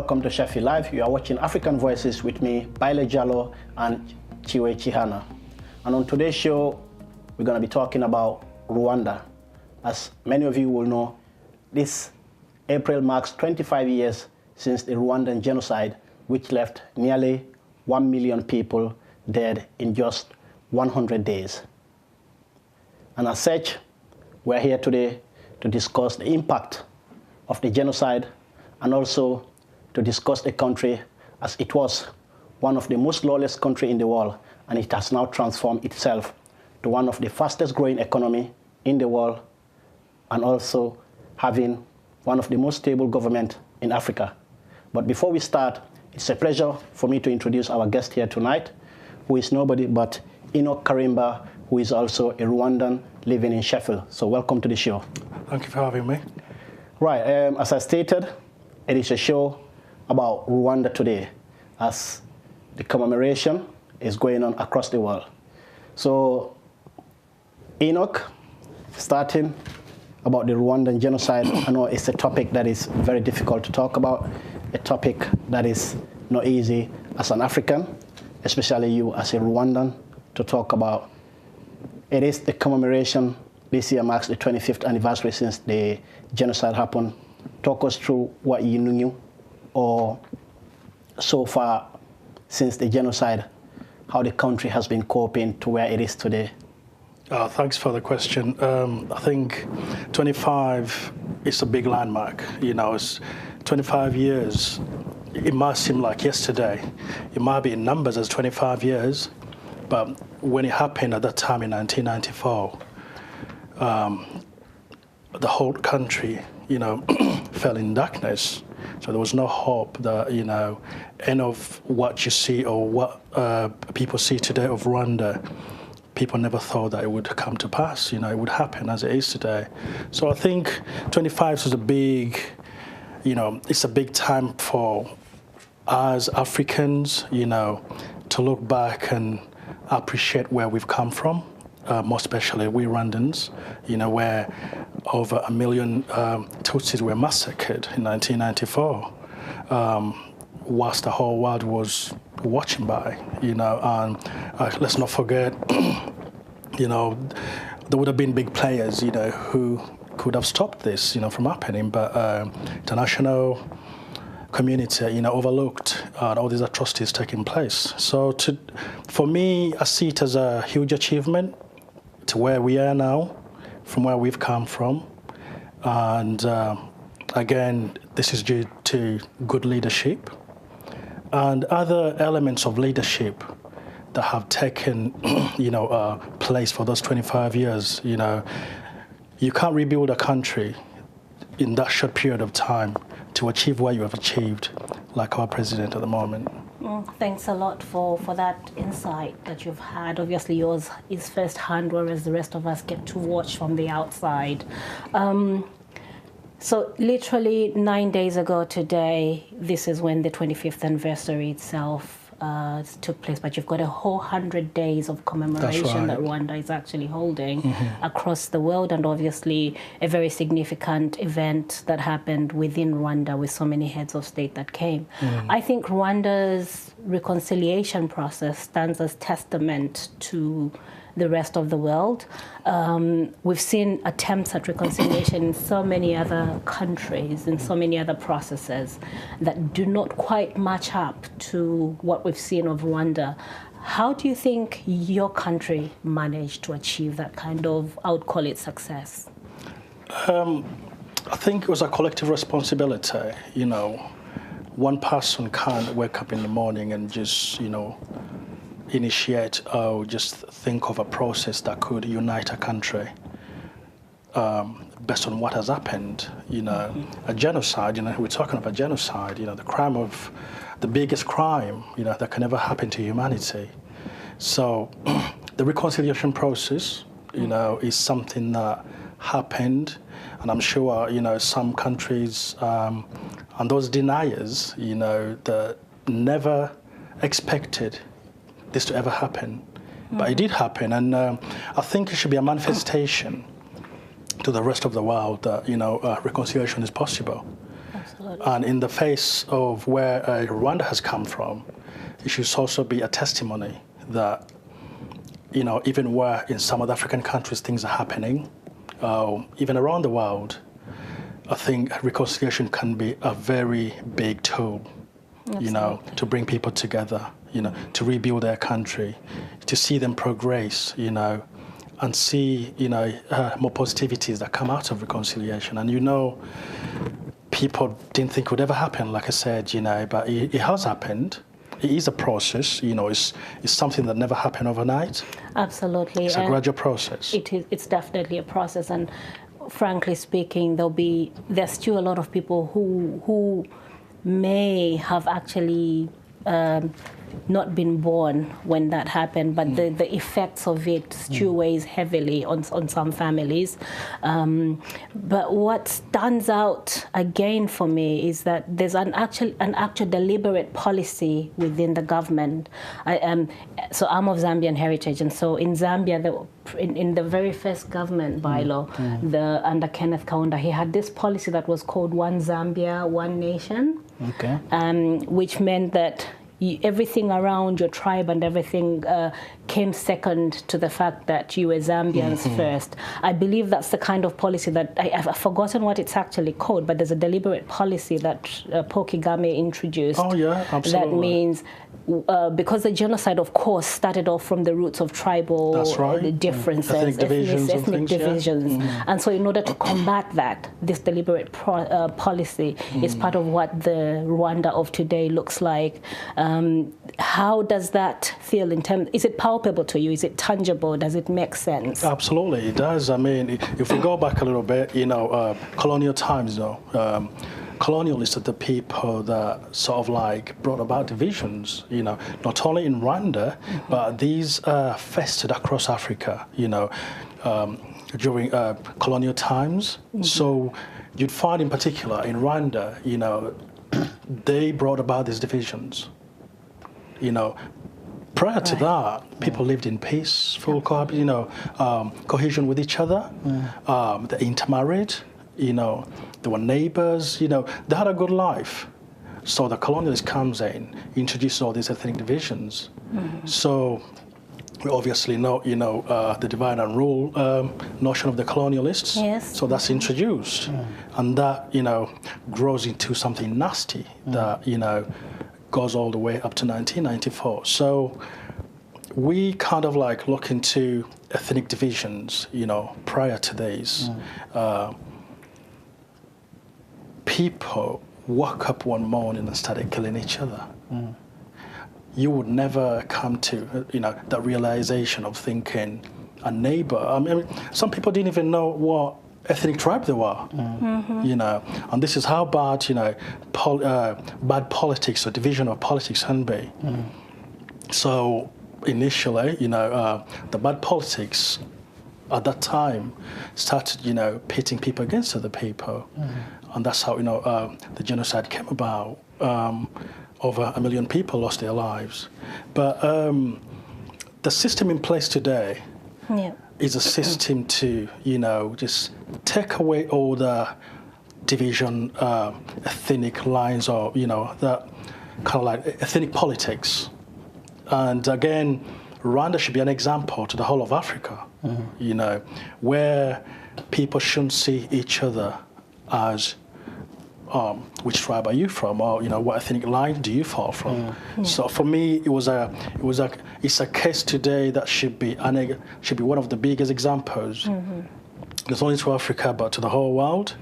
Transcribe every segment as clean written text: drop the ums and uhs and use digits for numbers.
welcome to Sheffield Live. You are watching African Voices with me, Baillor, Jalloh, and Tchiyiwe, Chihana. And on today's show, we're going to be talking about Rwanda. As many of you will know, this April marks 25 years since the Rwandan genocide, which left nearly 1 million people dead in just 100 days. And as such, we're here today to discuss the impact of the genocide and also to discuss the country as it was one of the most lawless countries in the world, and it has now transformed itself to one of the fastest growing economy in the world and also having one of the most stable government in Africa. But before we start, it's a pleasure for me to introduce our guest here tonight, who is nobody but Enoch Karimba, who is also a Rwandan living in Sheffield. So welcome to the show. Thank you for having me. Right, as I stated, it is a show about Rwanda today, as the commemoration is going on across the world. So, Enoch, starting about the Rwandan genocide, I know it's a topic that is very difficult to talk about, a topic that is not easy as an African, especially you as a Rwandan, to talk about. It is the commemoration. This year marks the 25th anniversary since the genocide happened. Talk us through what you knew, or so far since the genocide, how the country has been coping to where it is today. Thanks for the question. I think 25 is a big landmark. You know, it's 25 years. It might seem like yesterday. It might be in numbers as 25 years, but when it happened at that time in 1994, the whole country, you know, fell in darkness. So there was no hope that, you know, any of what you see or what people see today of Rwanda, people never thought that it would come to pass, you know, it would happen as it is today. So I think 25 is a big, you know, it's a big time for us Africans, you know, to look back and appreciate where we've come from. More especially we Rwandans, you know, where over 1 million Tutsis were massacred in 1994, whilst the whole world was watching by, you know, and let's not forget, you know, there would have been big players, you know, who could have stopped this, you know, from happening, but international community, you know, overlooked all these atrocities taking place. So for me, I see it as a huge achievement to where we are now, from where we've come from. And again, this is due to good leadership and other elements of leadership that have taken, you know, place for those 25 years. You know, you can't rebuild a country in that short period of time to achieve what you have achieved, like our president at the moment. Thanks a lot for that insight that you've had. Obviously yours is firsthand, whereas the rest of us get to watch from the outside. So literally 9 days ago today, this is when the 25th anniversary itself took place, but you've got a whole 100 days of commemoration that Rwanda is actually holding across the world, and obviously a very significant event that happened within Rwanda with so many heads of state that came. I think Rwanda's reconciliation process stands as testament to the rest of the world. We've seen attempts at reconciliation in so many other countries, in so many other processes that do not quite match up to what we've seen of Rwanda. How do you think your country managed to achieve that kind of, I would call it, success? I think it was a collective responsibility. You know, one person can't wake up in the morning and just, you know, initiate or just think of a process that could unite a country based on what has happened. You know, a genocide, you know, we're talking about genocide, you know, the biggest crime, you know, that can ever happen to humanity. So the reconciliation process, you know, is something that happened, and I'm sure, you know, some countries and those deniers, you know, that never expected this to ever happen, but it did happen, and I think it should be a manifestation to the rest of the world that, you know, reconciliation is possible. Absolutely. And in the face of where Rwanda has come from, it should also be a testimony that, you know, even where in some other African countries things are happening, even around the world, I think reconciliation can be a very big tool, Absolutely. you know, to bring people together, you know, to rebuild their country, to see them progress, you know, and see, you know, more positivities that come out of reconciliation. And, you know, people didn't think it would ever happen, like I said, you know, but it has happened. It is a process, you know, it's something that never happened overnight. Absolutely. It's a gradual process. It's definitely a process, and frankly speaking, there's still a lot of people who may have actually not been born when that happened, but the effects of it still weighs heavily on some families. But what stands out again for me is that there's an actual deliberate policy within the government. So I'm of Zambian heritage, and so in Zambia, in the very first government Baillor, under Kenneth Kaunda, he had this policy that was called One Zambia, One Nation, which meant that everything around your tribe and everything came second to the fact that you were Zambians first. I believe that's the kind of policy that, I've forgotten what it's actually called, but there's a deliberate policy that Paul Kagame introduced. Oh, yeah, absolutely. That means, because the genocide, of course, started off from the roots of tribal differences, ethnic divisions. And so in order to combat that, this deliberate policy is part of what the Rwanda of today looks like. How does that feel in terms, is it palpable to you? Is it tangible? Does it make sense? Absolutely, it does. I mean, if we go back a little bit, you know, colonial times, you know, colonialists are the people that sort of like brought about divisions, you know, not only in Rwanda, but these festered across Africa, you know, during colonial times. So you'd find in particular in Rwanda, you know, they brought about these divisions. You know, prior to that, people lived in peace, full cohesion with each other. They intermarried, you know, they were neighbors, you know, they had a good life. So the colonialist comes in, introduces all these ethnic divisions. So we obviously know, you know, the divide and rule notion of the colonialists. Yes. So that's introduced. And that, you know, grows into something nasty that, you know, goes all the way up to 1994. So we kind of like look into ethnic divisions, you know, prior to these. People woke up one morning and started killing each other. You would never come to, you know, that realization of thinking a neighbor. I mean, some people didn't even know what ethnic tribe they were, you know, and this is how bad, you know, bad politics or division of politics can be. So initially, you know, the bad politics at that time started, you know, pitting people against other people, and that's how, you know, the genocide came about. Over 1 million people lost their lives, but the system in place today is a system to, you know, just take away all the division, ethnic lines, or, you know, that kind of like ethnic politics. And again, Rwanda should be an example to the whole of Africa, you know, where people shouldn't see each other as which tribe are you from, or, you know, what ethnic line do you fall from? So for me, it's a case today that should be one of the biggest examples, not only to Africa but to the whole world.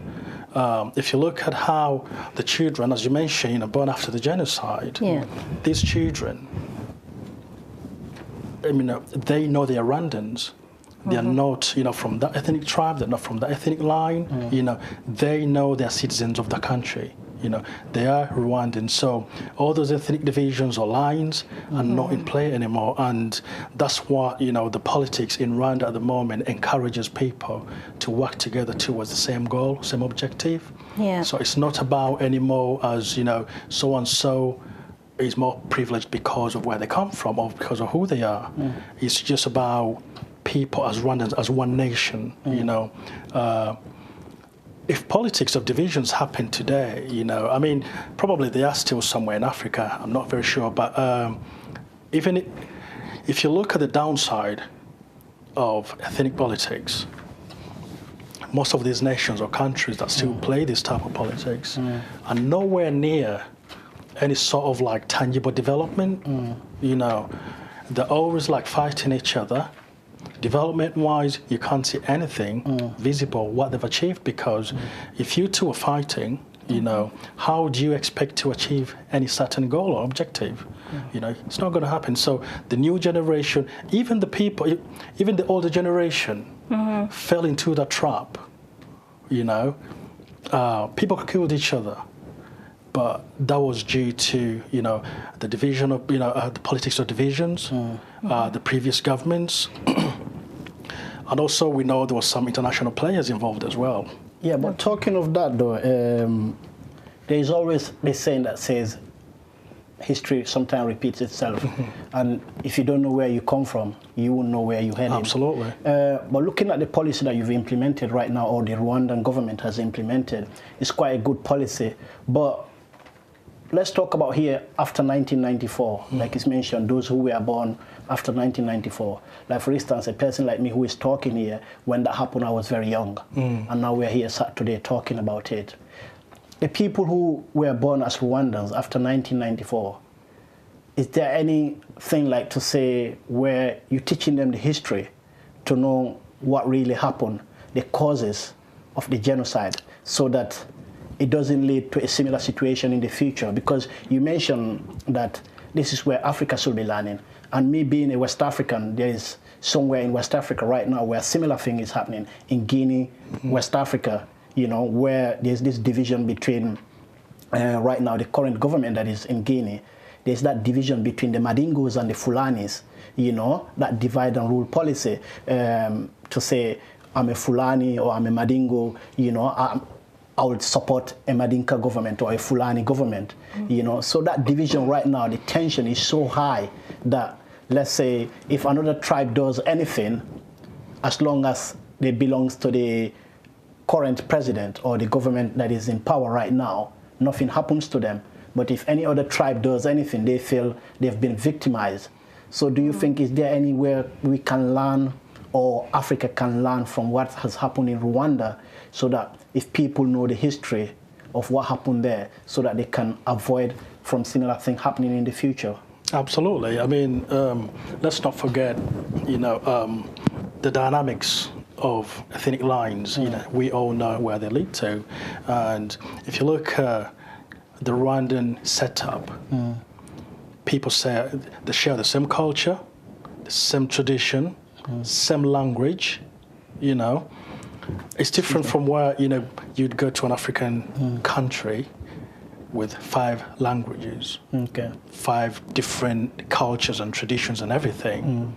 If you look at how the children, as you mentioned, you know, born after the genocide, these children, I mean, they know they are Rwandans. They are not, you know, from that ethnic tribe. They're not from that ethnic line. You know, they know they're citizens of the country. You know, they are Rwandans. So all those ethnic divisions or lines are not in play anymore. And that's what, you know, the politics in Rwanda at the moment encourages people to work together towards the same goal, same objective. So it's not about anymore as, you know, so-and-so is more privileged because of where they come from or because of who they are. It's just about people as Rwandans, as one nation, you know, if politics of divisions happen today, you know, I mean, probably they are still somewhere in Africa. I'm not very sure, but if you look at the downside of ethnic politics, most of these nations or countries that still play this type of politics are nowhere near any sort of like tangible development. You know, they're always like fighting each other. Development-wise, you can't see anything visible what they've achieved, because if you two are fighting, you know, how do you expect to achieve any certain goal or objective? You know, it's not going to happen. So the new generation, even the people, even the older generation, fell into that trap. You know, people killed each other, but that was due to, you know, the division of, you know, the politics of divisions, the previous governments. And also, we know there was some international players involved as well. Yeah, but talking of that, though, there is always this saying that says, history sometimes repeats itself. And if you don't know where you come from, you won't know where you're heading. Absolutely. But looking at the policy that you've implemented right now, or the Rwandan government has implemented, it's quite a good policy. But let's talk about here after 1994, like it's mentioned, those who were born after 1994. Like, for instance, a person like me who is talking here, when that happened, I was very young. And now we're here sat today talking about it. The people who were born as Rwandans after 1994, is there anything like to say where you're teaching them the history to know what really happened, the causes of the genocide, so that it doesn't lead to a similar situation in the future? Because you mentioned that this is where Africa should be learning. And me being a West African, there is somewhere in West Africa right now where a similar thing is happening, in Guinea, West Africa, you know, where there's this division between, right now, the current government that is in Guinea, there's that division between the Madingos and the Fulanis, you know, that divide and rule policy, to say, I'm a Fulani or I'm a Madingo, you know, I would support a Madinka government or a Fulani government, you know. So that division right now, the tension is so high that, let's say, if another tribe does anything, as long as they belongs to the current president or the government that is in power right now, nothing happens to them. But if any other tribe does anything, they feel they've been victimized. So do you think, is there anywhere we can learn, or Africa can learn from what has happened in Rwanda, so that if people know the history of what happened there, so that they can avoid from similar things happening in the future? Absolutely. I mean, let's not forget, you know, the dynamics of ethnic lines. You know, we all know where they lead to. And if you look at the Rwandan setup, people say they share the same culture, the same tradition, same language, you know. It's different from where, you know, you'd go to an African country with 5 languages, 5 different cultures and traditions and everything.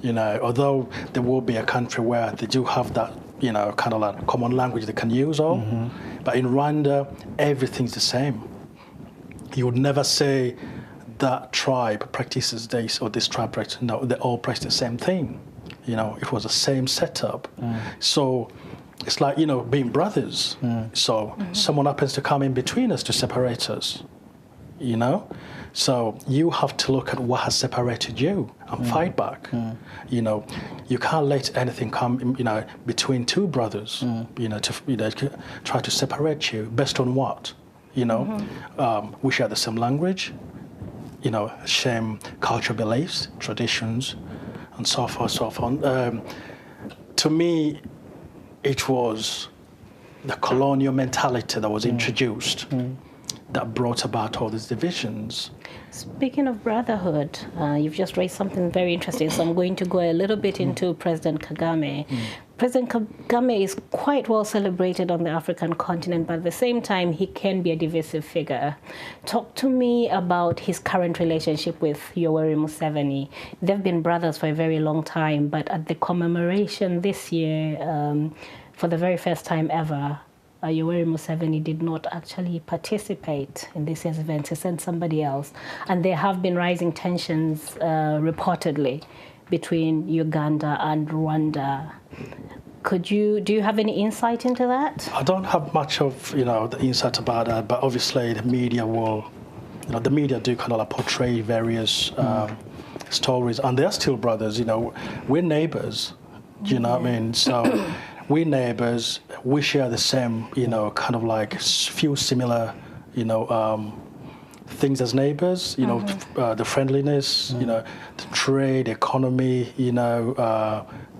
You know, although there will be a country where they do have that, you know, kind of like common language they can use all, but in Rwanda, everything's the same. You would never say that tribe practices this or this tribe practices, no, they all practice the same thing. You know, it was the same setup. So it's like, you know, being brothers. So someone happens to come in between us to separate us, you know? So you have to look at what has separated you and fight back. You know, you can't let anything come, you know, between 2 brothers, you know, to try to separate you based on what? You know, we share the same language, you know, same cultural beliefs, traditions, and so forth, so on. To me, it was the colonial mentality that was introduced that brought about all these divisions. Speaking of brotherhood, you've just raised something very interesting, so I'm going to go a little bit into President Kagame. President Kagame is quite well celebrated on the African continent, but at the same time, he can be a divisive figure. Talk to me about his current relationship with Yoweri Museveni. They've been brothers for a very long time, but at the commemoration this year, for the very first time ever, Yoweri Museveni did not actually participate in this year's event. He sent somebody else. And there have been rising tensions, reportedly, between Uganda and Rwanda. Do you have any insight into that? I don't have much of, the insight about that, but obviously the media will, the media do kind of like portray various stories, and they're still brothers, we're neighbors, do you know what I mean? So we're neighbors, we share the same, kind of like few similar, things as neighbors, the friendliness, the trade, economy,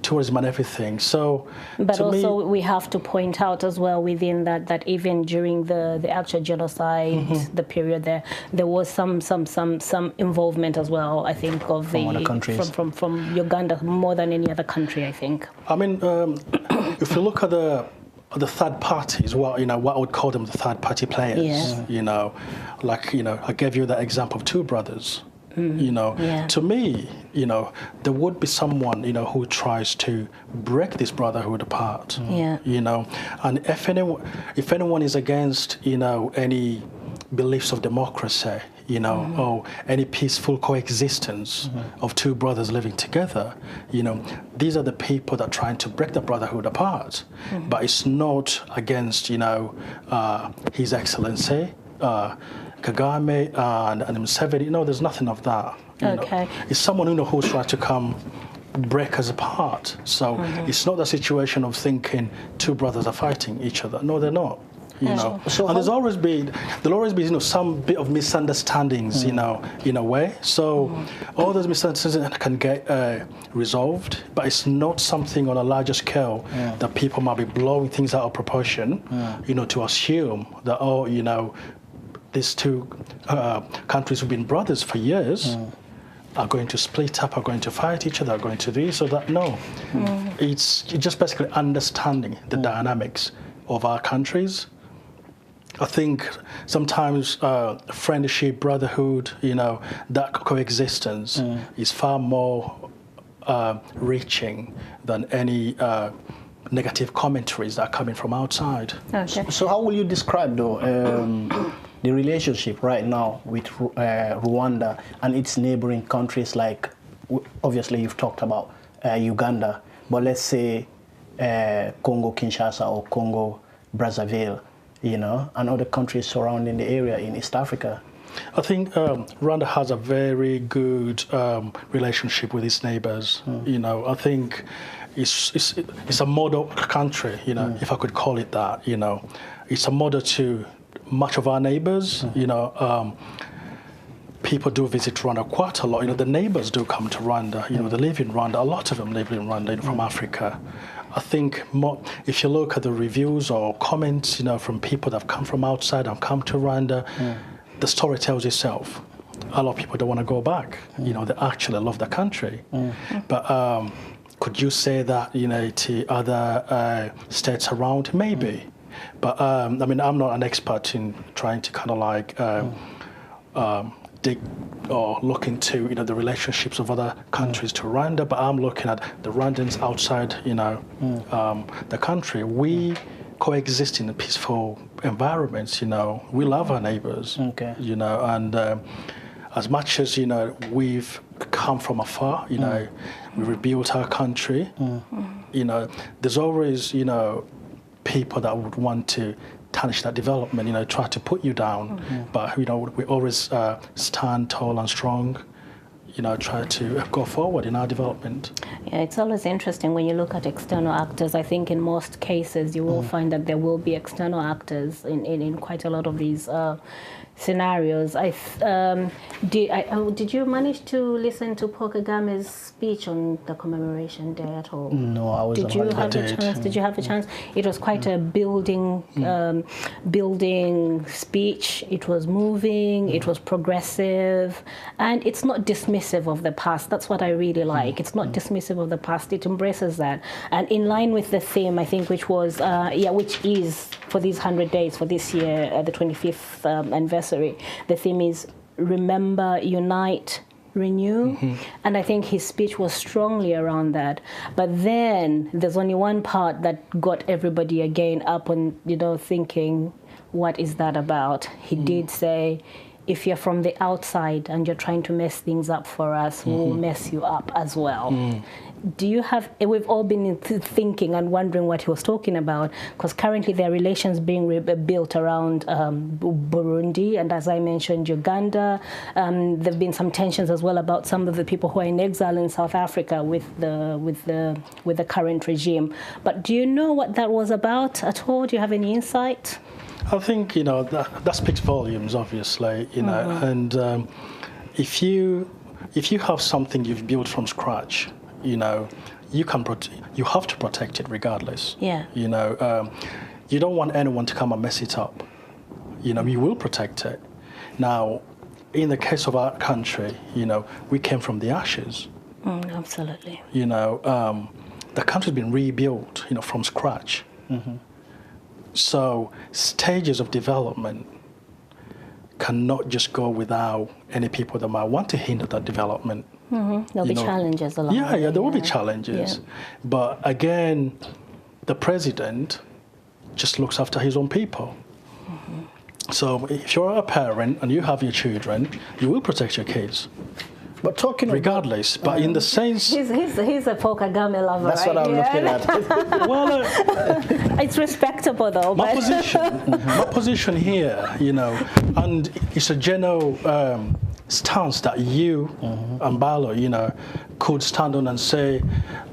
tourism and everything. So, but also we have to point out as well within that even during the actual genocide, the period there was some involvement as well. I think of from other countries. from Uganda more than any other country. I think. I mean, if you look at the third parties, what I would call them the third party players. Yeah. I gave you that example of two brothers. To me, there would be someone, who tries to break this brotherhood apart. And if anyone is against, any beliefs of democracy, or any peaceful coexistence of two brothers living together, these are the people that are trying to break the brotherhood apart. But it's not against, His Excellency, Kagame and Museveni. No, there's nothing of that. Okay. It's someone who's trying to come break us apart. So it's not the situation of thinking two brothers are fighting each other. No, they're not. So and there'll always be some bit of misunderstandings, in a way. So all those misunderstandings can get resolved, but it's not something on a larger scale that people might be blowing things out of proportion, to assume that these two countries who've been brothers for years are going to split up, are going to fight each other, are going to do this or that. No. It's just basically understanding the dynamics of our countries. I think sometimes friendship, brotherhood, that coexistence is far more reaching than any negative commentaries that are coming from outside. Okay. So how will you describe, though, the relationship right now with Rwanda and its neighboring countries, like, obviously you've talked about Uganda, but let's say Congo-Kinshasa or Congo-Brazzaville, and other countries surrounding the area in East Africa? I think Rwanda has a very good relationship with its neighbors. I think it's a model country, if I could call it that. It's a model to much of our neighbors. People do visit Rwanda quite a lot. The neighbors do come to Rwanda. They live in Rwanda. A lot of them live in Rwanda, from Africa. I think if you look at the reviews or comments, from people that have come from outside and come to Rwanda, the story tells itself. A lot of people don't want to go back. They actually love the country. But could you say that, to other states around? Maybe. But I'm not an expert in trying to kind of like dig or look into the relationships of other countries to Rwanda. But I'm looking at the Rwandans outside the country. We coexist in peaceful environments. We love our neighbors. Okay. And as much as we've come from afar. We rebuilt our country. There's always people that would want to tarnish that development, try to put you down. But, we always stand tall and strong, try to go forward in our development. Yeah, it's always interesting when you look at external actors. I think in most cases you will find that there will be external actors in quite a lot of these scenarios. Did you manage to listen to Paul Kagame's speech on the Commemoration Day at all? No, I wasn't. Did you have a chance? It was quite a building speech. It was moving. It was progressive, and it's not dismissive of the past. That's what I really like. It's not dismissive of the past. It embraces that, and in line with the theme, I think, which is for these 100 days for this year, the 25th anniversary. The theme is Remember, Unite, Renew. And I think his speech was strongly around that. But then there's only one part that got everybody again up on, thinking, what is that about? He did say, if you're from the outside and you're trying to mess things up for us, we'll mess you up as well. Do you have, we've all been thinking and wondering what he was talking about, because currently there are relations being built around Burundi, and as I mentioned, Uganda. There have been some tensions as well about some of the people who are in exile in South Africa with the current regime. But do you know what that was about at all? Do you have any insight? I think, you know, that speaks volumes, obviously, you know, and if you have something you've built from scratch, you know, you have to protect it regardless. Yeah. You know, you don't want anyone to come and mess it up. You know, you will protect it. Now, in the case of our country, you know, we came from the ashes. Absolutely. You know, the country's been rebuilt, you know, from scratch. So stages of development cannot just go without any people that might want to hinder that development. There'll be challenges along the way. Yeah, there will be challenges. Yeah. But again, the president just looks after his own people. So if you're a parent and you have your children, you will protect your kids. But talking regardless, but in the sense... He's a Paul Kagame lover, that's right? what I'm looking at. Well, it's respectable, though. My position here, you know, and it's a general stance that you and Baillor, you know, could stand on and say,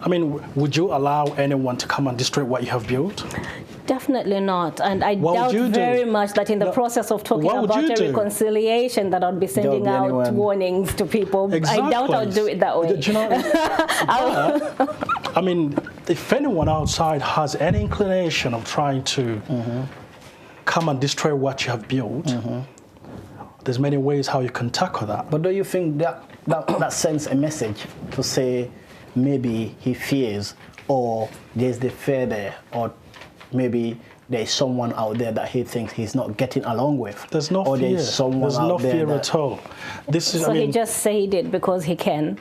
I mean, would you allow anyone to come and destroy what you have built? Definitely not. And I doubt very much that in the process of talking about a reconciliation that I'd be sending out warnings to people. Exactly. I doubt I'll do it that way. Do you know, I mean, if anyone outside has any inclination of trying to come and destroy what you have built, there's many ways how you can tackle that. But do you think that sends a message to say maybe he fears, or there's the fear there, or maybe there's someone out there that he thinks he's not getting along with? There's no fear. There's no fear at all. This is, so he just said it because he can.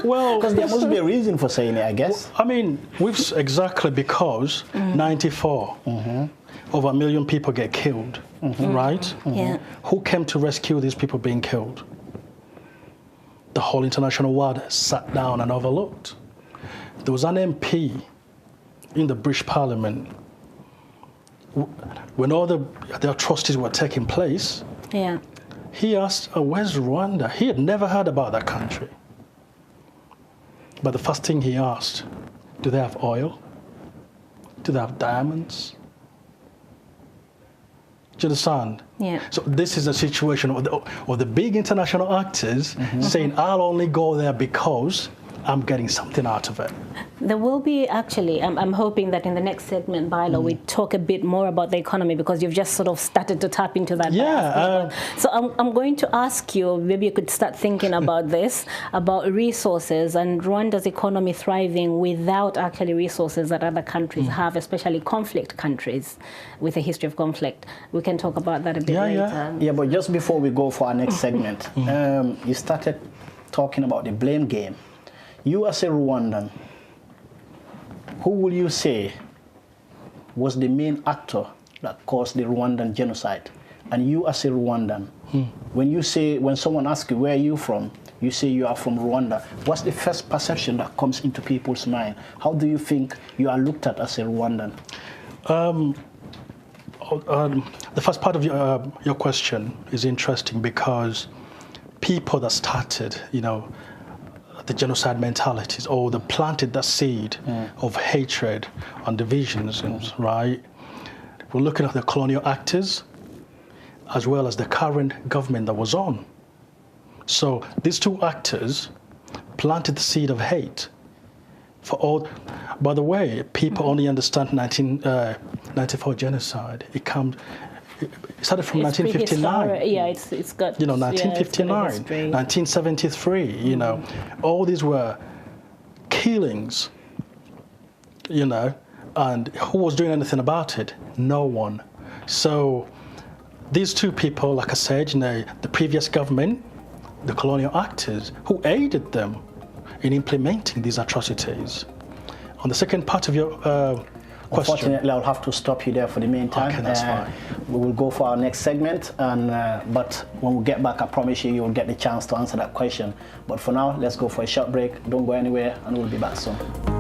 Well, because there must be a reason for saying it, I guess. I mean, exactly because 94, over 1 million people get killed, right? Yeah. Who came to rescue these people being killed? The whole international world sat down and overlooked. There was an MP in the British Parliament when all the atrocities were taking place. Yeah. He asked, where's Rwanda? He had never heard about that country. But the first thing he asked, do they have oil? Do they have diamonds? Do you understand? Yeah. So this is a situation of the big international actors saying, I'll only go there because I'm getting something out of it. There will be actually, I'm hoping that in the next segment, Baillor, we talk a bit more about the economy, because you've just sort of started to tap into that. Yeah. So I'm going to ask you, maybe you could start thinking about this, about resources and Rwanda's economy thriving without actually resources that other countries have, especially conflict countries with a history of conflict. We can talk about that a bit later. Yeah, but just before we go for our next segment, you started talking about the blame game. You as a Rwandan, who will you say was the main actor that caused the Rwandan genocide? And you as a Rwandan, when someone asks you where are you from, you say you are from Rwanda. What's the first perception that comes into people's mind? How do you think you are looked at as a Rwandan? The first part of your question is interesting, because people that started, you know, the genocide mentalities, or that planted that seed of hatred and divisions, right? We're looking at the colonial actors as well as the current government that was on. So these two actors planted the seed of hate for all. By the way, people only understand 1994 genocide. It started from 1959. Yeah, it's got, 1959, 1973, all these were killings, and who was doing anything about it? No one. So these two people, like I said, the previous government, the colonial actors, who aided them in implementing these atrocities. On the second part of your question. Unfortunately, I'll have to stop you there for the meantime. Okay, that's fine. We will go for our next segment, and but when we get back, I promise you, you'll get the chance to answer that question. But for now, let's go for a short break. Don't go anywhere, and we'll be back soon.